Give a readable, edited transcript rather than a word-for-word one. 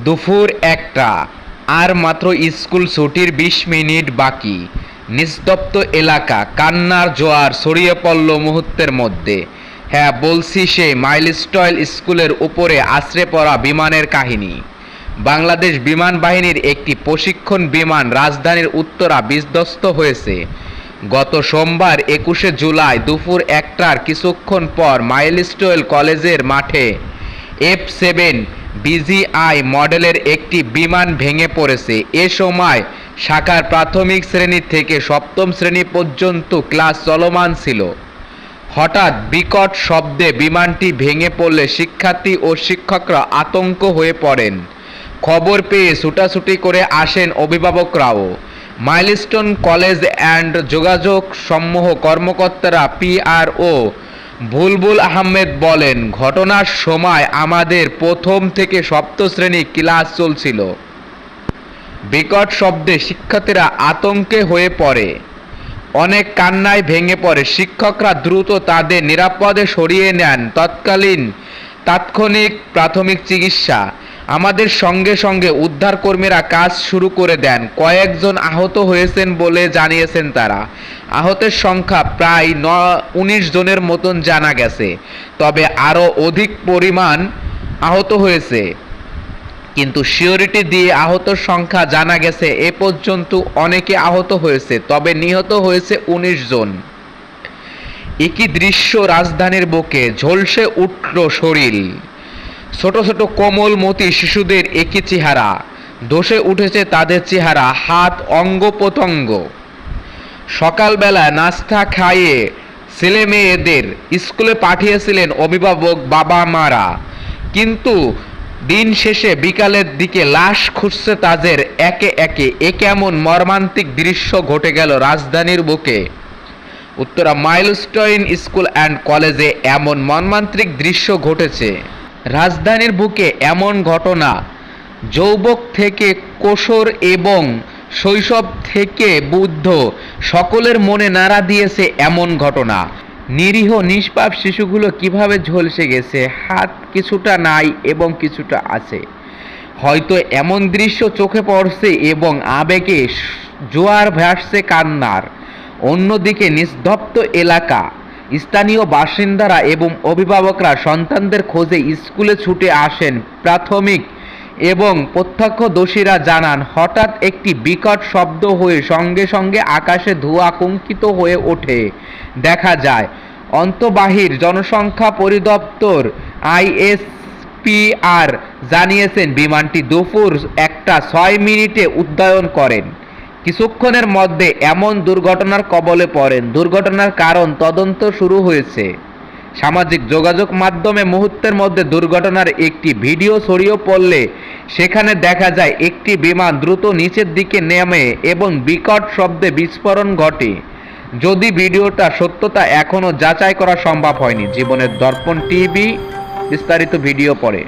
দুপুর ১টা, আর মাত্র স্কুল ছুটির ২০ মিনিট বাকি। নিস্তব্ধ এলাকা, কান্নার জোয়ার ছড়িয়ে পড়ল মুহূর্তের মধ্যে। হ্যাঁ, বলছি সেই মাইলস্টন স্কুলের উপরে আছড়ে পড়া বিমানের কাহিনী। বাংলাদেশ বিমান বাহিনীর একটি প্রশিক্ষণ বিমান রাজধানীর উত্তরা বিধ্বস্ত হয়েছে। গত সোমবার ২১শে জুলাই দুপুর ১টার কিছুক্ষণ পর মাইলস্টোন কলেজের মাঠে F-7 বিজিআই মডেলের একটি বিমান ভেঙে পড়েছে। এ সময় শাখার প্রাথমিক শ্রেণী থেকে সপ্তম শ্রেণী পর্যন্ত ক্লাস চলমান ছিল। হঠাৎ বিকট শব্দে বিমানটি ভেঙে পড়লে শিক্ষার্থী ও শিক্ষকরা আতঙ্ক হয়ে পড়েন। খবর পেয়ে ছুটাছুটি করে আসেন অভিভাবকরাও। মাইলস্টোন কলেজ অ্যান্ড যোগাযোগ সমূহ কর্মকর্তারা পিআরও বুলবুল আহমেদ বলেন, ঘটনার সময় আমাদের প্রথম থেকে সপ্তম শ্রেণী ক্লাস চলছিল। বিকট শব্দে শিক্ষার্থীরা আতঙ্কে হয়ে পড়ে, অনেক কান্নায় ভেঙে পড়ে। শিক্ষকরা দ্রুত তাদের নিরাপদে সরিয়ে নেন। তাৎক্ষণিক প্রাথমিক চিকিৎসা। আমাদের সঙ্গে সঙ্গে উদ্ধারকর্মীরা কাজ শুরু করে দেন। কয়েকজন আহত হয়েছেন বলে জানিয়েছেন তারা। আহতের সংখ্যা প্রায় ১৯ জনের মতন জানা গেছে, তবে আরও অধিক পরিমাণ আহত হয়েছে, কিন্তু সিওরিটি দিয়ে আহতর সংখ্যা জানা গেছে এ পর্যন্ত অনেকে আহত হয়েছে, তবে নিহত হয়েছে ১৯ জন। একই দৃশ্য রাজধানীর বুকে, ঝলসে উঠল শরীর। ছোট ছোট কোমলমতি শিশুদের একই চেহারা, ধসে উঠেছে তাদের চেহারা, হাত, অঙ্গ প্রত্যঙ্গ। সকালবেলা নাস্তা খাইয়ে ছেলে মেয়েদের স্কুলে পাঠিয়েছিলেন অভিভাবক বাবা মারা, কিন্তু দিন শেষে বিকালের দিকে লাশ খুঁজছে তাদের একে একে। এ কেমন মর্মান্তিক দৃশ্য ঘটে গেল রাজধানীর বুকে। উত্তরা মাইলস্টোন স্কুল অ্যান্ড কলেজে এমন মর্মান্তিক দৃশ্য ঘটেছে। রাজধানীর বুকে এমন ঘটনা যৌবক থেকে কৈশোর এবং শৈশব থেকে বৃদ্ধ সকলের মনে নাড়া দিয়েছে এমন ঘটনা। নিরীহ নিষ্পাপ শিশুগুলো কিভাবে ঝলসে গেছে, হাত কিছুটা নাই এবং কিছুটা আছে। হয়তো এমন দৃশ্য চোখে পড়ছে এবং আবেগে জোয়ার ভাসছে কান্নার। অন্যদিকে নিস্তব্ধ এলাকা, স্থানীয় বাসিন্দারা এবং অভিভাবকরা সন্তানদের খোঁজে স্কুলে ছুটে আসেন। প্রাথমিক এবং প্রত্যক্ষদর্শীরা জানান, হঠাৎ একটি বিকট শব্দ হয়ে সঙ্গে সঙ্গে আকাশে ধোঁয়া কুঙ্কিত হয়ে ওঠে। দেখা যায়, অন্তর্বাহির জনসংখ্যা পরিদপ্তর আইএসপিআর জানিয়েছেন বিমানটি দুপুর ১টা ৬ মিনিটে উড্ডয়ন করেন। কিছুক্ষণের মধ্যে এমন দুর্ঘটনার কবলে পড়েন। দুর্ঘটনার কারণ তদন্ত শুরু হয়েছে। সামাজিক যোগাযোগ মাধ্যমে মুহূর্তের মধ্যে দুর্ঘটনার একটি ভিডিও ছড়িয়ে পড়লে সেখানে দেখা যায় একটি বিমান দ্রুত নিচের দিকে নেমে এবং বিকট শব্দে বিস্ফোরণ ঘটে। যদি ভিডিওটা সত্যতা এখনও যাচাই করা সম্ভব হয়নি। জীবনের দর্পণ টিভি বিস্তারিত ভিডিও পড়ে।